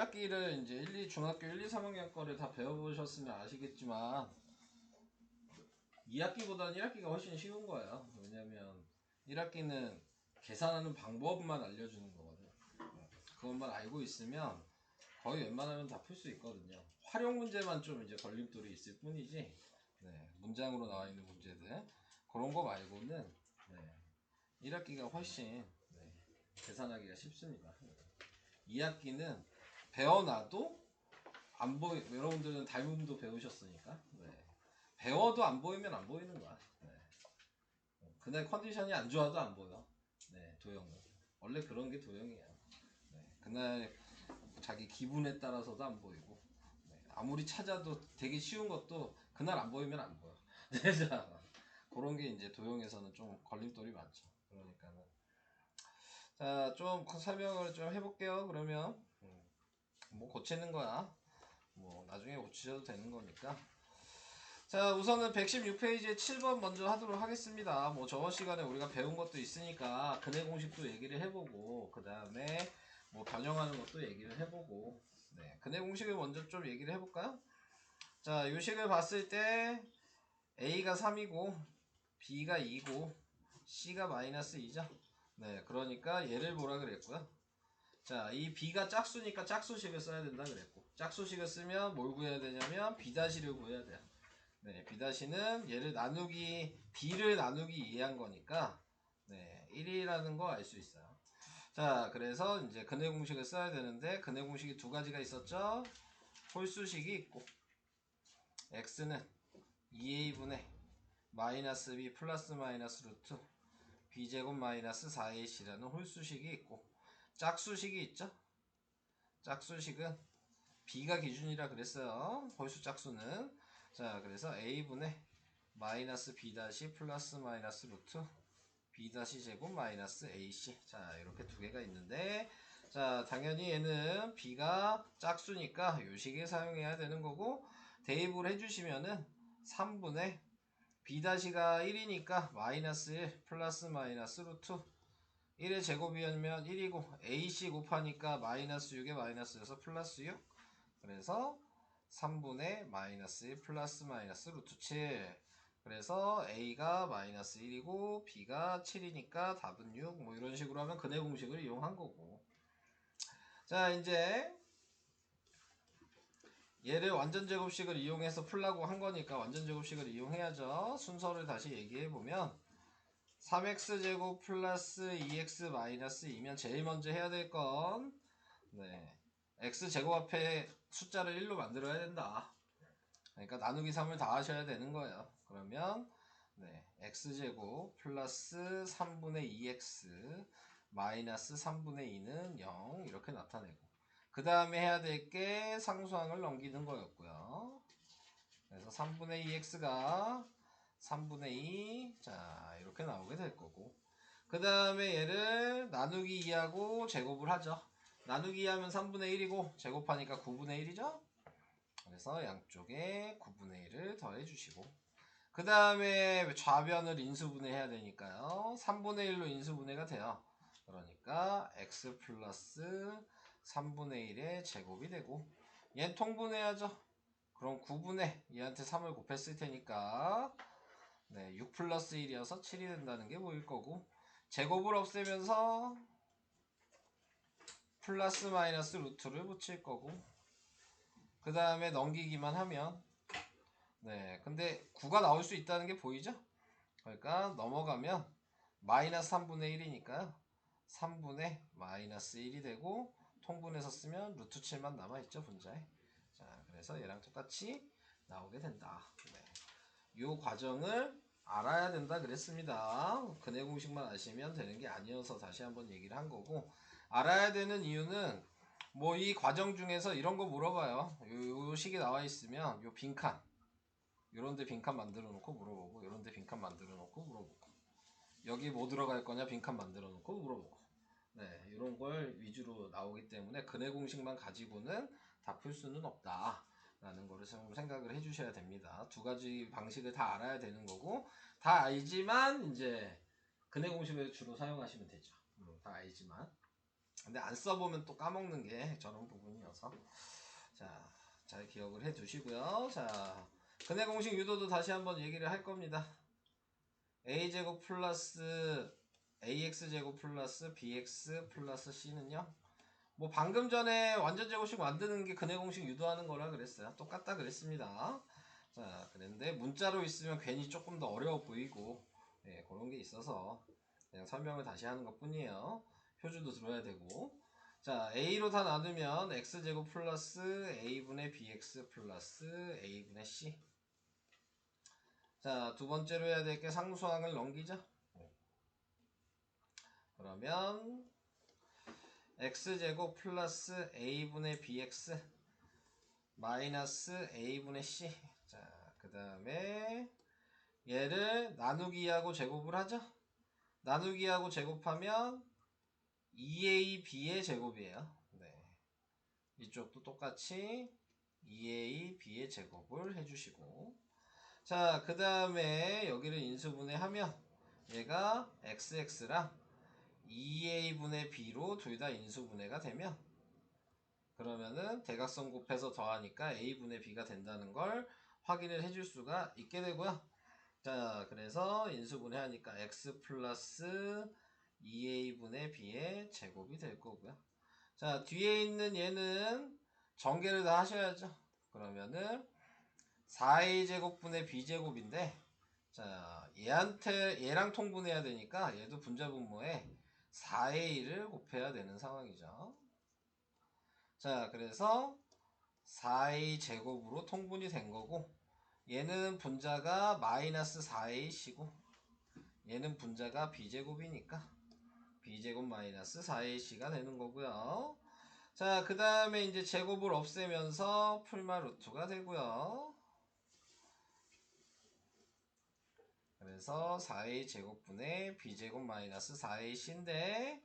1학기를 이제 중학교 1, 2, 3학년 거를 다 배워보셨으면 아시겠지만 2학기보다는 1학기가 훨씬 쉬운 거예요. 왜냐면 1학기는 계산하는 방법만 알려주는 거거든요. 그것만 알고 있으면 거의 웬만하면 다 풀 수 있거든요. 활용 문제만 좀 이제 걸림돌이 있을 뿐이지, 네, 문장으로 나와 있는 문제들 그런 거 말고는, 네, 1학기가 훨씬, 네, 계산하기가 쉽습니다. 2학기는 배워놔도 안 보이, 여러분들은 닮음도 배우셨으니까, 네, 배워도 안 보이면 안 보이는 거야. 네. 그날 컨디션이 안 좋아도 안 보여. 네, 도형은 원래 그런 게 도형이에요. 네, 그날 자기 기분에 따라서도 안 보이고, 네, 아무리 찾아도 되게 쉬운 것도 그날 안 보이면 안 보여. 자, 그런 게 이제 도형에서는 좀 걸림돌이 많죠. 그러니까는 자, 좀 설명을 좀 해볼게요. 그러면 뭐 고치는 거야. 뭐 나중에 고치셔도 되는 거니까. 자, 우선은 116페이지에 7번 먼저 하도록 하겠습니다. 뭐 저번 시간에 우리가 배운 것도 있으니까 근해 공식도 얘기를 해보고, 그 다음에 뭐 변형하는 것도 얘기를 해보고, 네, 근해 공식을 먼저 좀 얘기를 해볼까요? 자, 요 식을 봤을 때 A가 3이고 B가 2고 C가 마이너스 2죠. 네, 그러니까 얘를 뭐라 그랬고요. 자, 이 B가 짝수니까 짝수식을 써야 된다 그랬고, 짝수식을 쓰면 뭘 구해야 되냐면 B'를 구해야 돼요. 네, B''는 얘를 나누기, B를 나누기 2한 거니까, 네, 1이라는 거 알 수 있어요. 자, 그래서 이제 근해 공식을 써야 되는데, 근해 공식이 두 가지가 있었죠. 홀수식이 있고, x는 2a분의 마이너스 b 플러스 마이너스 루트 b제곱 마이너스 4ac라는 홀수식이 있고, 짝수식이 있죠. 짝수식은 b가 기준이라 그랬어요. 홀수 짝수는. 자, 그래서 a분의 마이너스 b 다시 플러스 마이너스 루트 b 다시 제곱 마이너스 ac. 자, 이렇게 두 개가 있는데, 자, 당연히 얘는 b가 짝수니까 요 식에 사용해야 되는 거고, 대입을 해주시면은 3분의 b 다시가 1이니까 마이너스 1 플러스 마이너스 루트 1의 제곱이면 1이고 ac 곱하니까 마이너스 6에 마이너스 6 플러스 6, 그래서 3분의 마이너스 1 플러스 마이너스 루트 7. 그래서 A가 마이너스 1이고 B가 7이니까 답은 6. 뭐 이런 식으로 하면 근해 공식을 이용한 거고. 자, 이제 얘를 완전 제곱식을 이용해서 풀라고 한 거니까 완전 제곱식을 이용해야죠. 순서를 다시 얘기해 보면 3x제곱 플러스 2x 마이너스 2면 제일 먼저 해야 될 건, 네, x제곱 앞에 숫자를 1로 만들어야 된다. 그러니까 나누기 3을 다 하셔야 되는 거예요. 그러면 네, x제곱 플러스 3분의 2x 마이너스 3분의 2는 0 이렇게 나타내고, 그 다음에 해야 될 게 상수항을 넘기는 거였고요. 그래서 3분의 2x가 3분의 2, 자, 이렇게 나오게 될 거고, 그 다음에 얘를 나누기 2하고 제곱을 하죠. 나누기 2하면 3분의 1이고 제곱하니까 9분의 1이죠. 그래서 양쪽에 9분의 1을 더해 주시고, 그 다음에 좌변을 인수분해해야 되니까요. 3분의 1로 인수분해가 돼요. 그러니까 x 플러스 3분의 1의 제곱이 되고, 얘는 통분해야죠. 그럼 9분의 얘한테 3을 곱했을 테니까, 네, 6 플러스 1이어서 7이 된다는 게 보일 거고, 제곱을 없애면서 플러스 마이너스 루트를 붙일 거고, 그 다음에 넘기기만 하면, 네, 근데 9가 나올 수 있다는 게 보이죠? 그러니까 넘어가면 마이너스 3분의 1이니까요. 3분의 마이너스 1이 되고, 통분해서 쓰면 루트 7만 남아있죠, 분자에. 자, 그래서 얘랑 똑같이 나오게 된다. 네. 요 과정을 알아야 된다 그랬습니다. 근해 공식만 아시면 되는 게 아니어서 다시 한번 얘기를 한 거고, 알아야 되는 이유는 뭐 이 과정 중에서 이런 거 물어봐요. 요 식이 나와 있으면 요 빈칸, 요런데 빈칸 만들어 놓고 물어보고, 요런데 빈칸 만들어 놓고 물어보고, 여기 뭐 들어갈 거냐 빈칸 만들어 놓고 물어보고, 네, 이런 걸 위주로 나오기 때문에 근해 공식만 가지고는 다 풀 수는 없다 라는 거를 좀 생각을 해 주셔야 됩니다. 두 가지 방식을 다 알아야 되는 거고, 다 알지만 이제 근해 공식을 주로 사용하시면 되죠. 다 알지만. 근데 안 써보면 또 까먹는 게 저런 부분이어서 자, 잘 기억을 해 두시고요. 자, 근해 공식 유도도 다시 한번 얘기를 할 겁니다. a제곱 플러스 ax제곱 플러스 bx 플러스 c는요, 뭐 방금 전에 완전 제곱식 만드는 게 근해 공식 유도하는 거라 그랬어요. 똑같다 그랬습니다. 자, 그런데 문자로 있으면 괜히 조금 더 어려워 보이고, 예, 그런 게 있어서 그냥 설명을 다시 하는 것 뿐이에요. 표주도 들어야 되고. 자, a로 다 나누면 x제곱 플러스 a분의 bx 플러스 a분의 c. 자, 두 번째로 해야 될 게 상수항을 넘기자. 그러면 x제곱 플러스 a분의 bx 마이너스 a분의 c. 자, 그 다음에 얘를 나누기하고 제곱을 하죠. 나누기하고 제곱하면 2ab의 제곱이에요. 네. 이쪽도 똑같이 2ab의 제곱을 해주시고, 자, 그 다음에 여기를 인수분해하면 얘가 xx랑 2a분의 b로 둘 다 인수분해가 되면, 그러면은 대각선 곱해서 더하니까 a분의 b가 된다는 걸 확인을 해줄 수가 있게 되고요. 자, 그래서 인수분해하니까 x 플러스 2a분의 b의 제곱이 될 거고요. 자, 뒤에 있는 얘는 전개를 다 하셔야죠. 그러면은 4a 제곱분의 b 제곱인데, 자, 얘랑 통분해야 되니까 얘도 분자분모에 4a를 곱해야 되는 상황이죠. 자, 그래서 4a 제곱으로 통분이 된 거고, 얘는 분자가 마이너스 4ac이고 얘는 분자가 b제곱이니까 b제곱 마이너스 4ac가 되는 거고요. 자, 그 다음에 이제 제곱을 없애면서 풀마 루트가 되고요. 그래서 4a 제곱분의 b제곱 마이너스 4ac인데,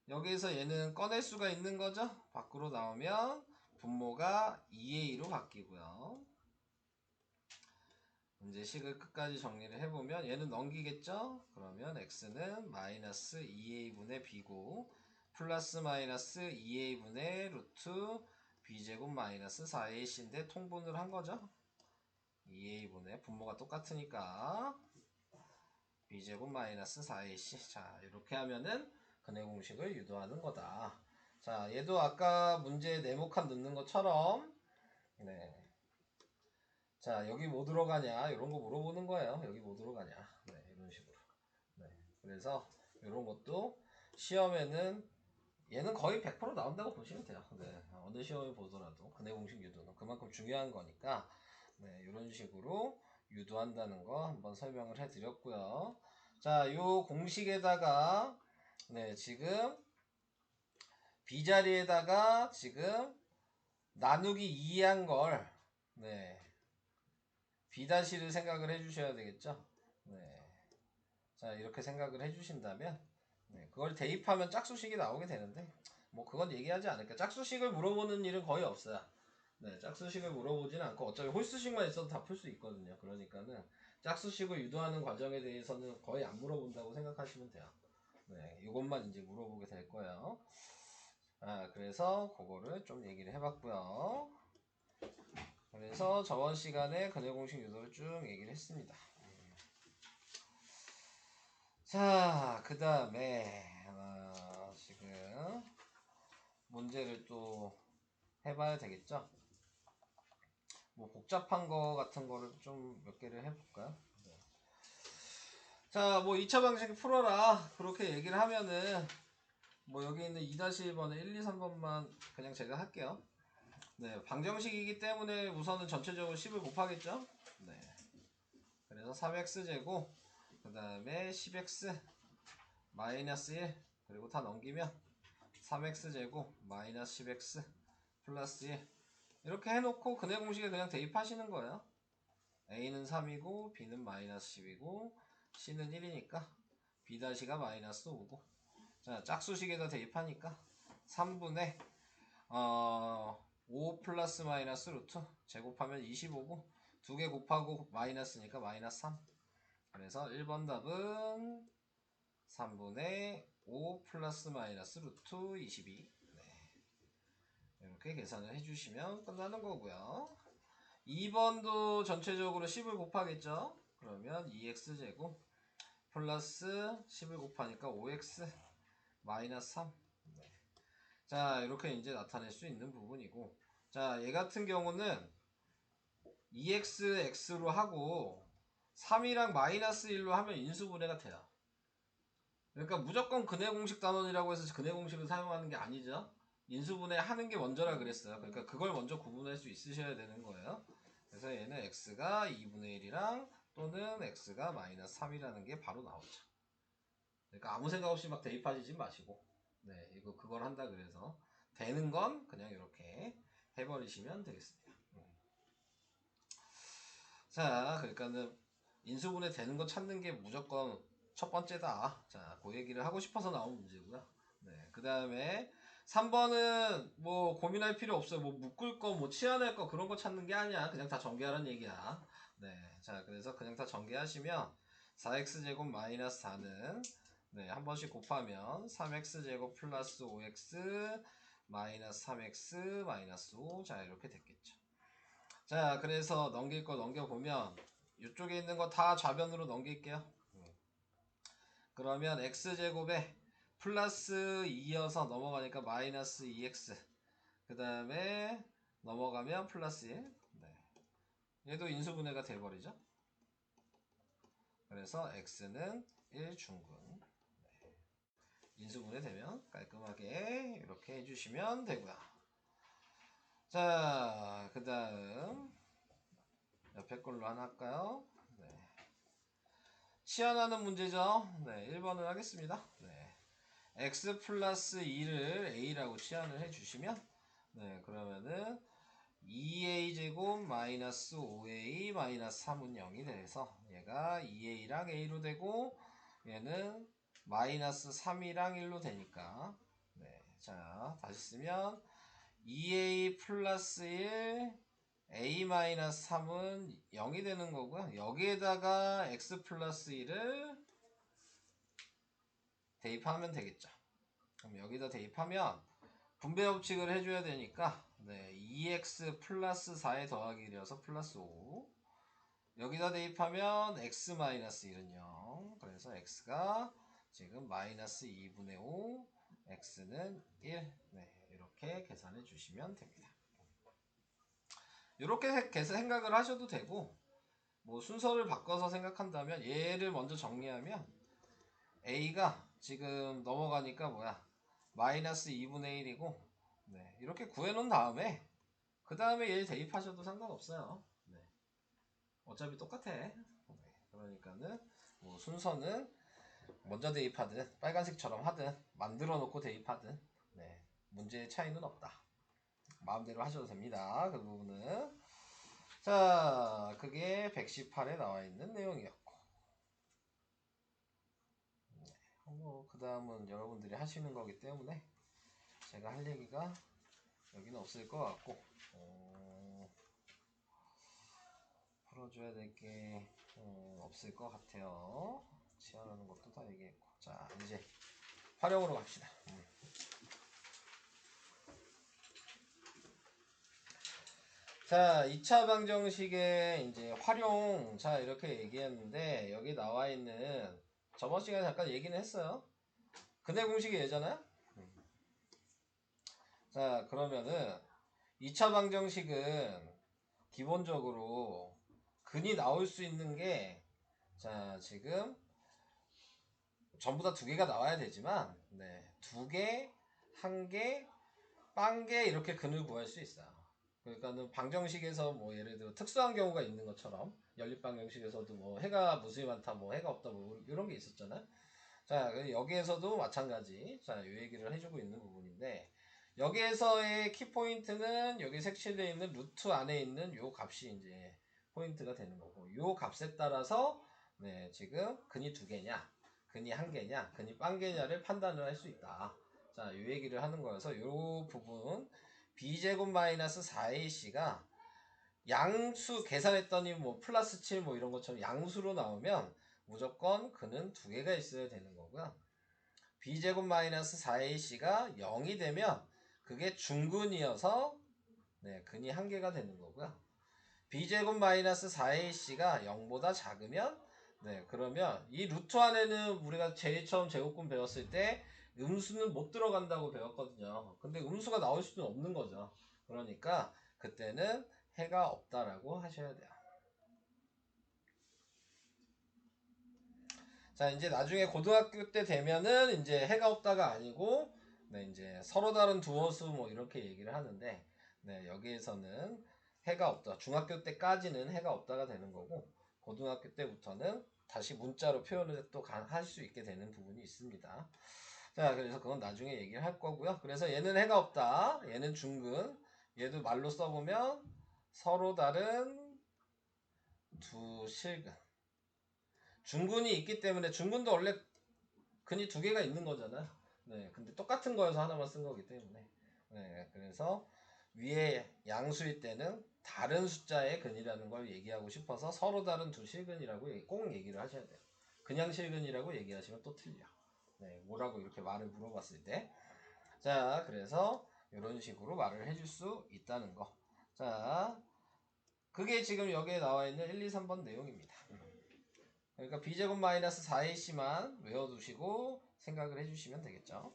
여기에서 얘는 꺼낼 수가 있는 거죠. 밖으로 나오면 분모가 2a로 바뀌고요. 이제 식을 끝까지 정리를 해보면 얘는 넘기겠죠. 그러면 x는 마이너스 2a분의 b고 플러스 마이너스 2a분의 루트 b제곱 마이너스 4ac인데 통분을 한 거죠. 2a분의 분모가 똑같으니까 b제곱 마이너스 4ac. 자, 이렇게 하면은 근해 공식을 유도하는 거다. 자, 얘도 아까 문제에 네모칸 넣는 것처럼, 네. 자, 여기 뭐 들어가냐 이런 거 물어보는 거예요. 여기 뭐 들어가냐, 네, 이런 식으로. 네, 그래서 이런 것도 시험에는 얘는 거의 100% 나온다고 보시면 돼요. 네, 어느 시험에 보더라도 근해 공식 유도는 그만큼 중요한 거니까, 네, 이런 식으로 유도한다는 거 한번 설명을 해드렸고요. 자, 요 공식에다가, 네, 지금 b자리에다가 지금 나누기 2한 걸, 네, b'를 생각을 해주셔야 되겠죠. 네. 자, 이렇게 생각을 해주신다면, 네, 그걸 대입하면 짝수식이 나오게 되는데, 뭐 그건 얘기하지 않을까. 짝수식을 물어보는 일은 거의 없어요. 네, 짝수식을 물어보지는 않고 어차피 홀수식만 있어도 다 풀 수 있거든요. 그러니까는 짝수식을 유도하는 과정에 대해서는 거의 안 물어본다고 생각하시면 돼요. 네, 이것만 이제 물어보게 될 거예요. 아, 그래서 그거를 좀 얘기를 해봤고요. 그래서 저번 시간에 근해공식 유도를 쭉 얘기를 했습니다. 자, 그 다음에 지금 문제를 또 해봐야 되겠죠. 뭐 복잡한 거 같은 거를 좀 몇 개를 해볼까요? 네. 자, 뭐 2차 방식 풀어라 그렇게 얘기를 하면은, 뭐 여기 있는 2-1번에 1, 2, 3번만 그냥 제가 할게요. 네, 방정식이기 때문에 우선은 전체적으로 10을 곱하겠죠. 네, 그래서 3x제곱 그 다음에 10x 마이너스 1, 그리고 다 넘기면 3x제곱 마이너스 10x 플러스 1, 이렇게 해놓고 근해 공식에 그냥 대입하시는 거예요. a는 3이고 b는 마이너스 10이고 c는 1이니까 b'가 마이너스 5고, 자, 짝수식에다 대입하니까 3분의 5 플러스 마이너스 루트 제곱하면 25고, 두 개 곱하고 마이너스니까 마이너스 3. 그래서 1번 답은 3분의 5 플러스 마이너스 루트 22. 네. 이렇게 계산을 해주시면 끝나는 거고요. 2번도 전체적으로 10을 곱하겠죠. 그러면 2x제곱 플러스 10을 곱하니까 5x 마이너스 3. 네. 자, 이렇게 이제 나타낼 수 있는 부분이고, 자, 얘 같은 경우는 2x x로 하고 3이랑 마이너스 1로 하면 인수분해가 돼요. 그러니까 무조건 근해 공식 단원이라고 해서 근해 공식을 사용하는 게 아니죠. 인수분해 하는 게 먼저라 그랬어요. 그러니까 그걸 먼저 구분할 수 있으셔야 되는 거예요. 그래서 얘는 x가 2분의 1이랑 또는 x가 마이너스 3이라는 게 바로 나오죠. 그러니까 아무 생각 없이 막 대입하지 마시고, 네, 이거 그걸 한다 그래서 되는 건 그냥 이렇게 해버리시면 되겠습니다. 자, 그러니까는 인수분해 되는 거 찾는 게 무조건 첫 번째다. 자, 그 얘기를 하고 싶어서 나온 문제고요. 네, 그 다음에 3번은 뭐 고민할 필요 없어요. 뭐 묶을 거, 뭐 치환할 거 그런 거 찾는 게 아니야. 그냥 다 전개하라는 얘기야. 네, 자, 그래서 그냥 다 전개하시면 4x제곱 마이너스 4는 네, 한 번씩 곱하면 3x제곱 플러스 5x 마이너스 3x 마이너스 5. 자, 이렇게 됐겠죠. 자, 그래서 넘길 거 넘겨보면 이쪽에 있는 거 다 좌변으로 넘길게요. 그러면 x제곱에 플러스 2여서 넘어가니까 마이너스 2x, 그 다음에 넘어가면 플러스 1. 네. 얘도 인수분해가 돼버리죠. 그래서 x는 1중근. 네. 인수분해 되면 깔끔하게 이렇게 해주시면 되고요. 자, 그 다음 옆에 걸로 하나 할까요? 네. 치환하는 문제죠. 네, 1번을 하겠습니다. 네. x 플러스 2를 a라고 치환을 해주시면 네, 그러면은 2a 제곱 마이너스 5a 마이너스 3은 0이 돼서 얘가 2a랑 a로 되고 얘는 마이너스 3이랑 1로 되니까 네, 자 다시 쓰면 2a 플러스 1 a 마이너스 3은 0이 되는 거고요. 여기에다가 x 플러스 1을 대입하면 되겠죠. 그럼 여기다 대입하면 분배 법칙을 해줘야 되니까 네, 2x 플러스 4에 더하기 1이어서 플러스 5. 여기다 대입하면 x 마이너스 1은 0. 그래서 x가 지금 마이너스 2분의 5, x는 1. 네, 이렇게 계산해 주시면 됩니다. 이렇게 생각을 하셔도 되고, 뭐 순서를 바꿔서 생각한다면 얘를 먼저 정리하면 a가 지금 넘어가니까 뭐야? 마이너스 2분의 1이고 네, 이렇게 구해놓은 다음에 그 다음에 얘 대입하셔도 상관없어요. 네, 어차피 똑같아. 네, 그러니까는 뭐 순서는 먼저 대입하든 빨간색처럼 하든 만들어 놓고 대입하든 네, 문제의 차이는 없다. 마음대로 하셔도 됩니다. 그 부분은 자 그게 118에 나와 있는 내용이었고 네, 뭐그 다음은 여러분들이 하시는 거기 때문에 제가 할 얘기가 여기는 없을 것 같고 풀어줘야 될 게 없을 것 같아요. 치환하는 것도 다 얘기했고 자 이제 활용으로 갑시다. 자 2차 방정식의 이제 활용 자 이렇게 얘기했는데 여기 나와 있는 저번 시간에 잠깐 얘기는 했어요. 근해 공식이 예잖아요. 자 그러면은 2차 방정식은 기본적으로 근이 나올 수 있는 게 자 지금 전부 다 두 개가 나와야 되지만 네, 두 개, 한 개, 빵개 이렇게 근을 구할 수 있어요. 그러니까는 방정식에서 뭐 예를 들어 특수한 경우가 있는 것처럼 연립 방정식에서도 뭐 해가 무수히 많다, 뭐 해가 없다, 뭐 이런 게 있었잖아요. 자 여기에서도 마찬가지. 자, 이 얘기를 해주고 있는 부분인데 여기에서의 키포인트는 여기 색칠되어 있는 루트 안에 있는 요 값이 이제 포인트가 되는 거고 요 값에 따라서 네, 지금 근이 두 개냐, 근이 한 개냐, 근이 빵 개냐를 판단을 할 수 있다. 자, 이 얘기를 하는 거여서 요 부분 b제곱 마이너스 4ac가 양수 계산했더니 뭐 플러스 7 뭐 이런 것처럼 양수로 나오면 무조건 근은 두 개가 있어야 되는 거고요. b제곱 마이너스 4ac가 0이 되면 그게 중근이어서 네, 근이 한 개가 되는 거고요. b제곱 마이너스 4ac가 0보다 작으면 네, 그러면 이 루트 안에는 우리가 제일 처음 제곱근 배웠을 때 음수는 못 들어간다고 배웠거든요. 근데 음수가 나올 수는 없는 거죠. 그러니까 그때는 해가 없다라고 하셔야 돼요. 자, 이제 나중에 고등학교 때 되면은 이제 해가 없다가 아니고 네, 이제 서로 다른 두어수 뭐 이렇게 얘기를 하는데 네, 여기에서는 해가 없다. 중학교 때까지는 해가 없다가 되는 거고 고등학교 때부터는 다시 문자로 표현을 또 할 수 있게 되는 부분이 있습니다. 자, 그래서 그건 나중에 얘기를 할 거고요. 그래서 얘는 해가 없다. 얘는 중근. 얘도 말로 써보면 서로 다른 두 실근. 중근이 있기 때문에 중근도 원래 근이 두 개가 있는 거잖아요. 네, 근데 똑같은 거여서 하나만 쓴 거기 때문에. 네, 그래서 위에 양수일 때는 다른 숫자의 근이라는 걸 얘기하고 싶어서 서로 다른 두 실근이라고 꼭 얘기를 하셔야 돼요. 그냥 실근이라고 얘기하시면 또 틀려. 네, 뭐라고 이렇게 말을 물어봤을 때. 자, 그래서 이런 식으로 말을 해줄 수 있다는 거. 자, 그게 지금 여기에 나와 있는 1, 2, 3번 내용입니다. 그러니까 b제곱 마이너스 4ac만 외워두시고 생각을 해주시면 되겠죠.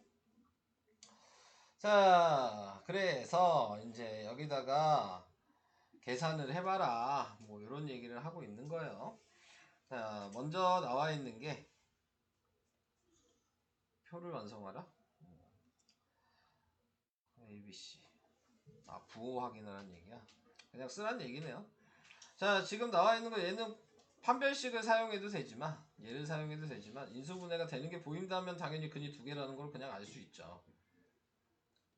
자, 그래서 이제 여기다가 계산을 해봐라. 뭐 이런 얘기를 하고 있는 거예요. 자, 먼저 나와 있는 게 표를 완성하라. ABC. 아, 부호 확인하라는 얘기야. 그냥 쓰라는 얘기네요. 자, 지금 나와 있는 거 얘는 판별식을 사용해도 되지만 얘를 사용해도 되지만 인수분해가 되는 게 보인다면 당연히 근이 두 개라는 걸 그냥 알 수 있죠.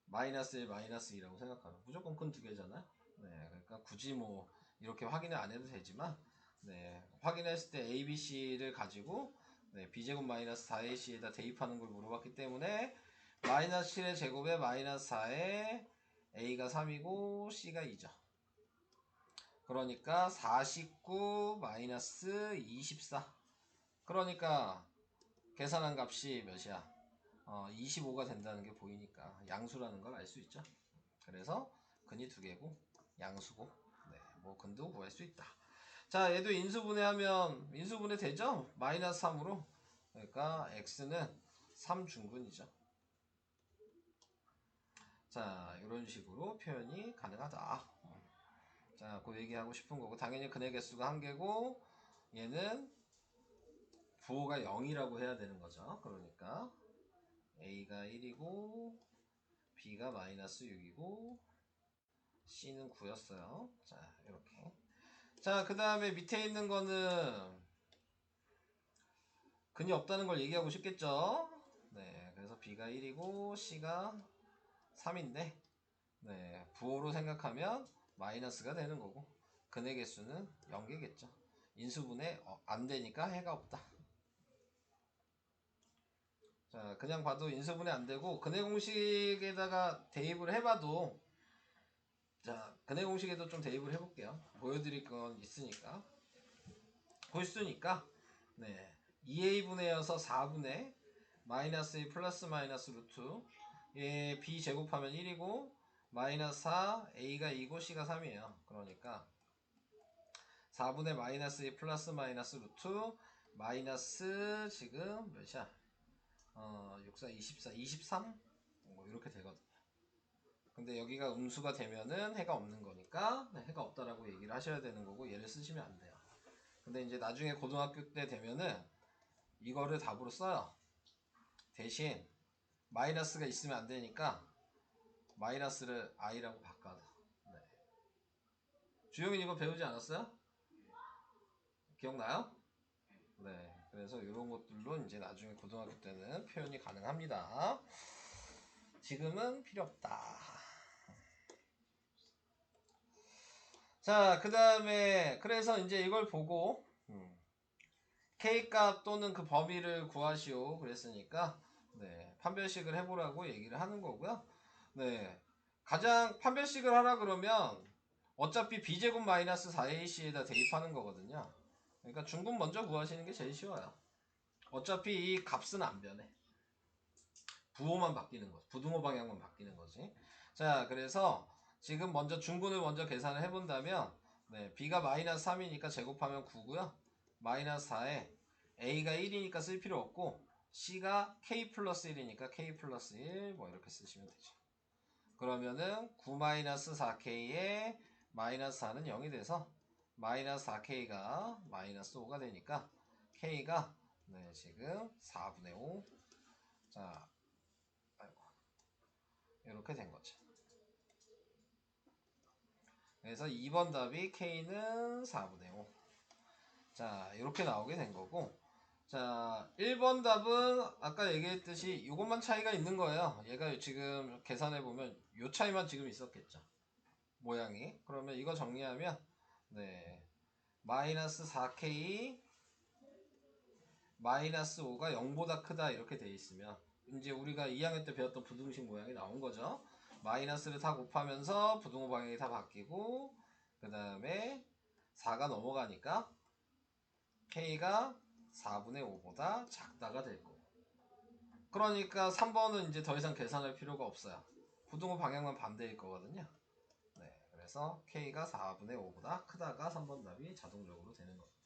마이너스 1, 마이너스 2라고 생각하면 무조건 근 두 개잖아요. 네, 그러니까 굳이 뭐 이렇게 확인을 안 해도 되지만 네, 확인했을 때 A, B, C를 가지고 네, B제곱 마이너스 4AC에다 대입하는 걸 물어봤기 때문에 마이너스 7의 제곱에 마이너스 4에 A가 3이고 C가 2죠. 그러니까 49 마이너스 24. 그러니까 계산한 값이 몇이야? 25가 된다는 게 보이니까 양수라는 걸 알 수 있죠. 그래서 근이 두 개고 양수고 네, 뭐 근도 구할 수 있다. 자, 얘도 인수분해하면 인수분해 되죠? 마이너스 3으로. 그러니까 x는 3중근이죠. 자, 이런 식으로 표현이 가능하다. 자, 그 얘기하고 싶은 거고 당연히 근의 개수가 한 개고 얘는 부호가 0이라고 해야 되는 거죠. 그러니까 A가 1이고 B가 마이너스 6이고 C는 9였어요. 자, 이렇게. 자, 그 다음에 밑에 있는 거는 근이 없다는 걸 얘기하고 싶겠죠. 네, 그래서 B가 1이고 C가 3인데 네, 부호로 생각하면 마이너스가 되는 거고 근의 개수는 0개겠죠. 인수분해 안 되니까 해가 없다. 자, 그냥 봐도 인수분해 안 되고 근의 공식에다가 대입을 해봐도 자, 근의 공식에도 좀 대입을 해볼게요. 보여드릴 건 있으니까 볼수니까 네, 2a분의여서 4분의 마이너스 1 플러스 마이너스 루트 예, b 제곱하면 1이고 마이너스 4 a가 2고 c가 3이에요. 그러니까 4분의 마이너스 2 플러스 마이너스 루트 마이너스 지금 몇이야? 64, 24, 23? 뭐 이렇게 되거든요. 근데 여기가 음수가 되면은 해가 없는 거니까 해가 없다라고 얘기를 하셔야 되는 거고 얘를 쓰시면 안 돼요. 근데 이제 나중에 고등학교 때 되면은 이거를 답으로 써요. 대신 마이너스가 있으면 안 되니까 마이너스를 i라고 바꿔서. 네. 주영이 이거 배우지 않았어요? 기억나요? 네. 그래서 이런 것들로 이제 나중에 고등학교 때는 표현이 가능합니다. 지금은 필요 없다. 자, 그 다음에 그래서 이제 이걸 보고 K값 또는 그 범위를 구하시오 그랬으니까 네, 판별식을 해보라고 얘기를 하는 거고요. 네, 가장 판별식을 하라 그러면 어차피 b제곱 마이너스 4ac에다 대입하는 거거든요. 그러니까 중근 먼저 구하시는 게 제일 쉬워요. 어차피 이 값은 안 변해. 부호만 바뀌는 거지. 부등호 방향만 바뀌는 거지. 자, 그래서 지금 먼저 중근을 먼저 계산을 해본다면 네, b가 마이너스 3이니까 제곱하면 9고요. 마이너스 4에 a가 1이니까 쓸 필요 없고 c가 k 플러스 1이니까 k 플러스 1 뭐 이렇게 쓰시면 되죠. 그러면은 9 마이너스 4k에 마이너스 4는 0이 돼서 마이너스 4k가 마이너스 5가 되니까 k가 네, 지금 4분의 5. 자, 아이고, 이렇게 된 거죠. 그래서 2번 답이 k는 4분의 5. 자, 이렇게 나오게 된 거고. 자, 1번 답은 아까 얘기했듯이 이것만 차이가 있는 거예요. 얘가 지금 계산해 보면 요 차이만 지금 있었겠죠. 모양이. 그러면 이거 정리하면 네, 마이너스 4k 마이너스 5가 0보다 크다 이렇게 돼 있으면 이제 우리가 2학년 때 배웠던 부등식 모양이 나온 거죠. 마이너스를 다 곱하면서 부등호 방향이 다 바뀌고 그 다음에 4가 넘어가니까 k가 4분의 5보다 작다가 될 거고. 그러니까 3번은 이제 더 이상 계산할 필요가 없어요. 부등호 방향만 반대일 거거든요. 네, 그래서 k가 4분의 5보다 크다가 3번 답이 자동적으로 되는 겁니다.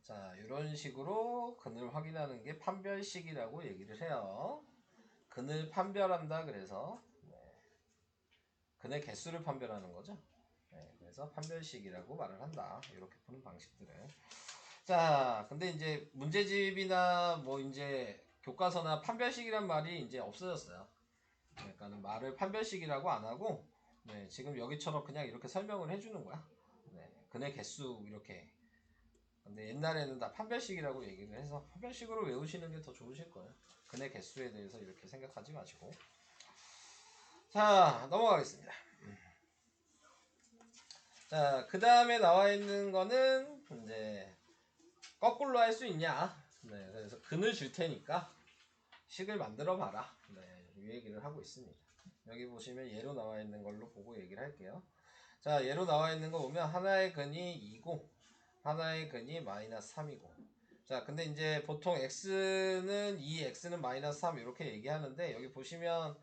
자, 이런 식으로 근을 확인하는 게 판별식이라고 얘기를 해요. 근을 판별한다 그래서 네, 근의 개수를 판별하는 거죠. 네, 그래서 판별식이라고 말을 한다. 이렇게 푸는 방식들을. 자, 근데 이제 문제집이나 뭐 이제 교과서나 판별식이란 말이 이제 없어졌어요. 그러니까는 말을 판별식이라고 안 하고 네, 지금 여기처럼 그냥 이렇게 설명을 해주는 거야. 네, 근의 개수 이렇게. 근데 옛날에는 다 판별식이라고 얘기를 해서 판별식으로 외우시는 게 더 좋으실 거예요. 근의 개수에 대해서 이렇게 생각하지 마시고. 자, 넘어가겠습니다. 자, 그 다음에 나와 있는 거는 이제 거꾸로 할 수 있냐. 네, 그래서 근을 줄 테니까 식을 만들어 봐라. 네, 이 얘기를 하고 있습니다. 여기 보시면 예로 나와 있는 걸로 보고 얘기를 할게요. 자, 예로 나와 있는 거 보면 하나의 근이 2고 하나의 근이 마이너스 3이고. 자, 근데 이제 보통 x는 2, x는 마이너스 3 이렇게 얘기하는데 여기 보시면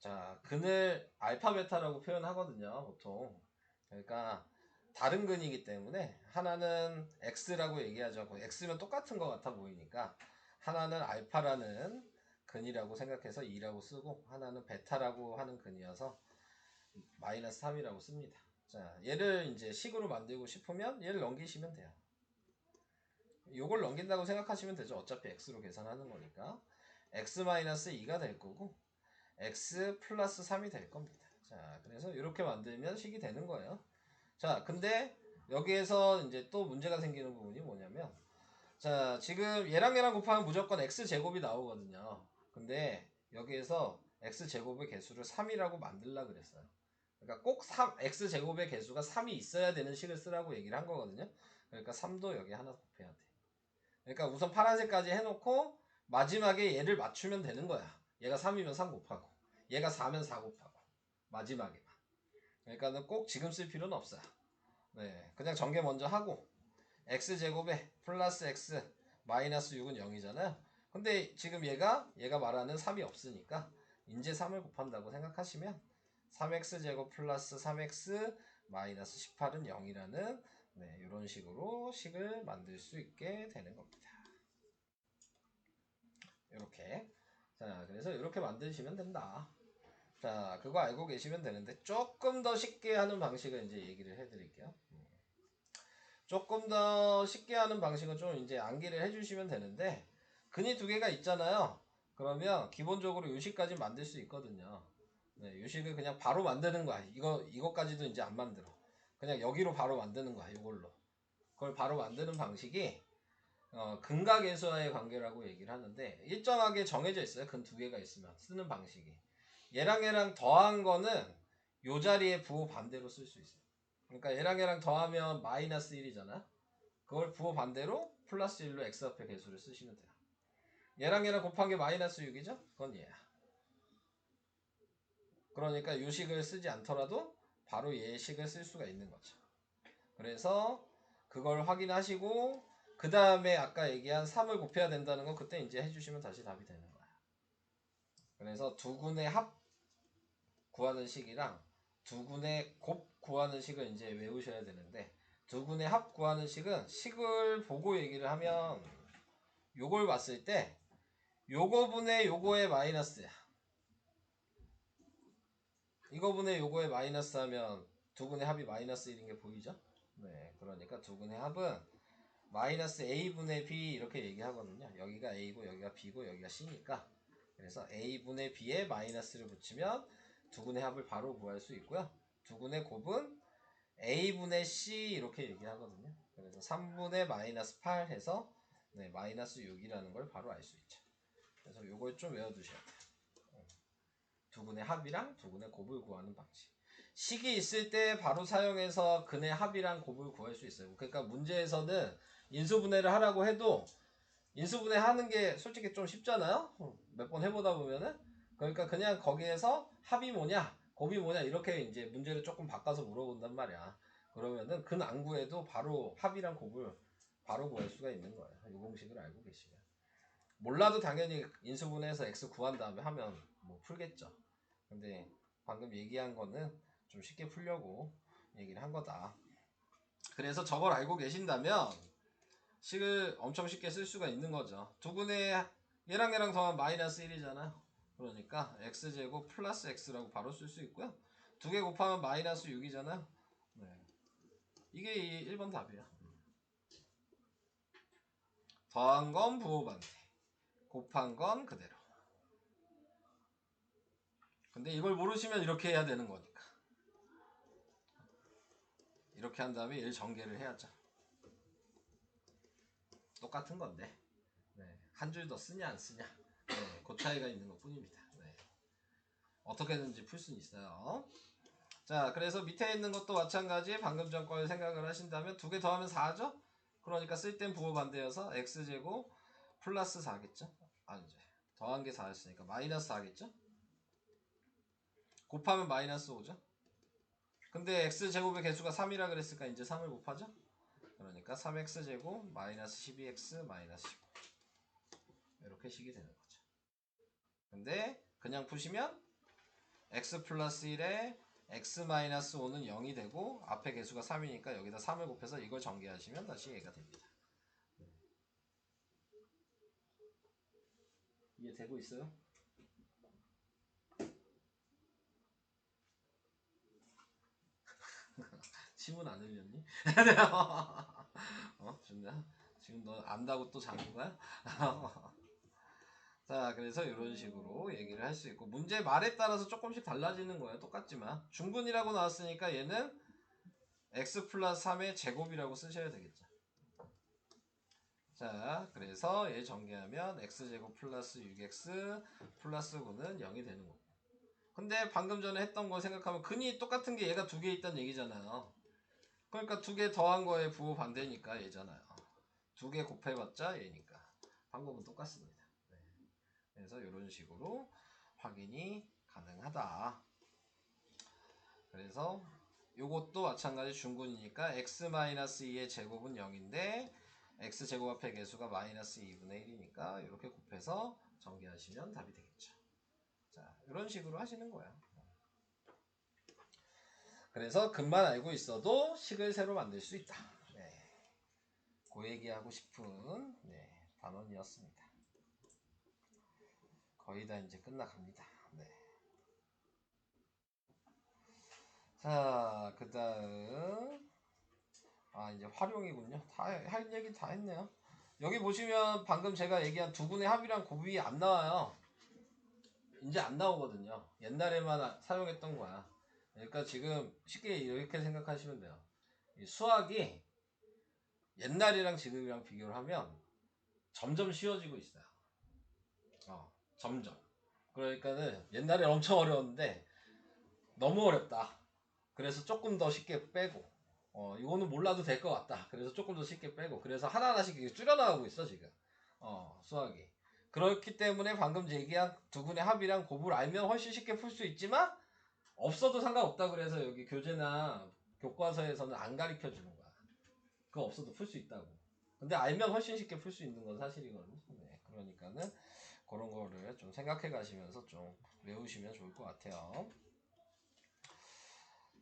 자, 근을 알파 베타라고 표현하거든요, 보통. 그러니까 다른 근이기 때문에 하나는 x라고 얘기하죠. x면 똑같은 것 같아 보이니까 하나는 알파라는 근이라고 생각해서 2라고 쓰고 하나는 베타라고 하는 근이어서 마이너스 3이라고 씁니다. 자, 얘를 이제 식으로 만들고 싶으면 얘를 넘기시면 돼요. 요걸 넘긴다고 생각하시면 되죠. 어차피 x로 계산하는 거니까. x-2가 될 거고 x 플러스 3이 될 겁니다. 자, 그래서 이렇게 만들면 식이 되는 거예요. 자, 근데 여기에서 이제 또 문제가 생기는 부분이 뭐냐면 자, 지금 얘랑 곱하면 무조건 x제곱이 나오거든요. 근데 여기에서 x제곱의 개수를 3이라고 만들라 그랬어요. 그러니까 꼭 x제곱의 개수가 3이 있어야 되는 식을 쓰라고 얘기를 한 거거든요. 그러니까 3도 여기 하나 곱해야 돼. 그러니까 우선 파란색까지 해놓고 마지막에 얘를 맞추면 되는 거야. 얘가 3이면 3 곱하고 얘가 4면 4 곱하고 마지막에만. 그러니까는 꼭 지금 쓸 필요는 없어요. 네, 그냥 전개 먼저 하고 x제곱에 플러스 x 마이너스 6은 0이잖아요. 근데 지금 얘가 말하는 3이 없으니까 이제 3을 곱한다고 생각하시면 3x제곱 플러스 3x 마이너스 18은 0이라는 네, 이런 식으로 식을 만들 수 있게 되는 겁니다. 이렇게. 자, 그래서 이렇게 만드시면 된다. 자, 그거 알고 계시면 되는데 조금 더 쉽게 하는 방식을 이제 얘기를 해드릴게요. 조금 더 쉽게 하는 방식은 좀 이제 암기를 해주시면 되는데 근이 두 개가 있잖아요. 그러면 기본적으로 요식까지 만들 수 있거든요. 네, 요식을 그냥 바로 만드는 거야. 이거까지도 이제 안 만들어. 그냥 여기로 바로 만드는 거야. 이걸로. 그걸 바로 만드는 방식이 근각에서의 관계라고 얘기를 하는데 일정하게 정해져 있어요. 근 두 개가 있으면 쓰는 방식이. 얘랑 더한 거는 요 자리에 부호 반대로 쓸 수 있어요. 그러니까 얘랑 더하면 마이너스 1이잖아. 그걸 부호 반대로 플러스 1로 x 앞에 개수를 쓰시면 돼요. 얘랑 곱한 게 마이너스 6이죠? 그건 얘야. 그러니까 요 식을 쓰지 않더라도 바로 얘 식을 쓸 수가 있는 거죠. 그래서 그걸 확인하시고 그 다음에 아까 얘기한 3을 곱해야 된다는 거 그때 이제 해주시면 다시 답이 되는 거야. 그래서 두군의 합 구하는 식이랑 두군의 곱 구하는 식을 이제 외우셔야 되는데, 두군의 합 구하는 식은 식을 보고 얘기를 하면 요걸 봤을 때 요거 분의 요거의 마이너스야. 이거 분의 요거의 마이너스 하면 두군의 합이 마이너스 1인 게 보이죠? 네, 그러니까 두군의 합은 마이너스 a분의 b 이렇게 얘기하거든요. 여기가 a고 여기가 b고 여기가 c니까, 그래서 a분의 b에 마이너스를 붙이면 두군의 합을 바로 구할 수 있고요. 두군의 곱은 a분의 c 이렇게 얘기하거든요. 그래서 3분의 마이너스 8 해서 네, 마이너스 6이라는 걸 바로 알 수 있죠. 그래서 요걸 좀 외워두셔야 돼요. 두군의 합이랑 두군의 곱을 구하는 방식. 식이 있을 때 바로 사용해서 근의 합이랑 곱을 구할 수 있어요. 그러니까 문제에서는 인수분해를 하라고 해도 인수분해 하는 게 솔직히 좀 쉽잖아요. 몇 번 해보다 보면은. 그러니까 그냥 거기에서 합이 뭐냐 곱이 뭐냐 이렇게 이제 문제를 조금 바꿔서 물어본단 말이야. 그러면은 근 안 구해도 바로 합이랑 곱을 바로 구할 수가 있는 거예요. 이 공식을 알고 계시면. 몰라도 당연히 인수분해해서 x 구한 다음에 하면 뭐 풀겠죠. 근데 방금 얘기한 거는 좀 쉽게 풀려고 얘기를 한 거다. 그래서 저걸 알고 계신다면 식을 엄청 쉽게 쓸 수가 있는 거죠. 두분의 얘랑 더하면 마이너스 1이잖아요. 그러니까 x제곱 플러스 x라고 바로 쓸 수 있고요. 두 개 곱하면 마이너스 6이잖아요. 네. 이게 1번 답이야. 더한 건 부호반대, 곱한 건 그대로. 근데 이걸 모르시면 이렇게 해야 되는 거니까. 이렇게 한 다음에 1 전개를 해야죠. 똑같은 건데 네. 한 줄 더 쓰냐 안 쓰냐 네. 그 차이가 있는 것 뿐입니다. 네. 어떻게든지 풀 수는 있어요. 자, 그래서 밑에 있는 것도 마찬가지 방금 전 걸 생각을 하신다면 두 개 더하면 4죠? 그러니까 쓸 땐 부호 반대여서 x제곱 플러스 4겠죠? 아니죠. 더한 게 4였으니까 마이너스 4겠죠? 곱하면 마이너스 5죠? 근데 x제곱의 개수가 3이라 그랬으니까 이제 3을 곱하죠? 그러니까 3x제곱 마이너스 12x 마이너스 15 이렇게 식이 되는 거죠. 근데 그냥 푸시면 x 플러스 1에 x 마이너스 5는 0이 되고 앞에 개수가 3이니까 여기다 3을 곱해서 이걸 전개하시면 다시 얘가 됩니다. 이해되고 있어요? 침은 안 흘렸니? 좋냐? 지금 너 안다고 또 자는 거야? 자, 그래서 이런 식으로 얘기를 할 수 있고 문제 말에 따라서 조금씩 달라지는 거예요. 똑같지만 중분이라고 나왔으니까 얘는 x 플러스 3의 제곱이라고 쓰셔야 되겠죠. 자, 그래서 얘 전개하면 x제곱 플러스 6x 플러스 9는 0이 되는 거고. 근데 방금 전에 했던 거 생각하면 근이 똑같은 게 얘가 두 개 있다는 얘기잖아요. 그러니까 두 개 더한 거에 부호 반대니까 얘잖아요. 두 개 곱해봤자 얘니까 방법은 똑같습니다. 네. 그래서 이런 식으로 확인이 가능하다. 그래서 요것도 마찬가지 중근이니까 x-2의 제곱은 0인데 x제곱 앞에 개수가 마이너스 2분의 1이니까 이렇게 곱해서 전개하시면 답이 되겠죠. 자, 이런 식으로 하시는 거예요. 그래서 근만 알고 있어도 식을 새로 만들 수 있다. 네. 그 얘기하고 싶은 네, 단원이었습니다. 거의 다 이제 끝나갑니다. 네. 자, 그 다음 이제 활용이군요. 다 할 얘기 다 했네요. 여기 보시면 방금 제가 얘기한 두분의 합이랑 곱이 안 나와요. 이제 안 나오거든요. 옛날에만 사용했던 거야. 그러니까 지금 쉽게 이렇게 생각하시면 돼요. 이 수학이 옛날이랑 지금이랑 비교를 하면 점점 쉬워지고 있어요. 점점. 그러니까는 옛날에 엄청 어려웠는데 너무 어렵다. 그래서 조금 더 쉽게 빼고 이거는 몰라도 될 것 같다. 그래서 조금 더 쉽게 빼고 그래서 하나하나씩 줄여나가고 있어 지금 수학이. 그렇기 때문에 방금 얘기한 두분의 합이랑 곱을 알면 훨씬 쉽게 풀 수 있지만 없어도 상관없다. 그래서 여기 교재나 교과서에서는 안 가르쳐 주는 거야. 그거 없어도 풀 수 있다고. 근데 알면 훨씬 쉽게 풀 수 있는 건 사실이거든요. 네, 그러니까는 그런 거를 좀 생각해 가시면서 좀 외우시면 좋을 것 같아요.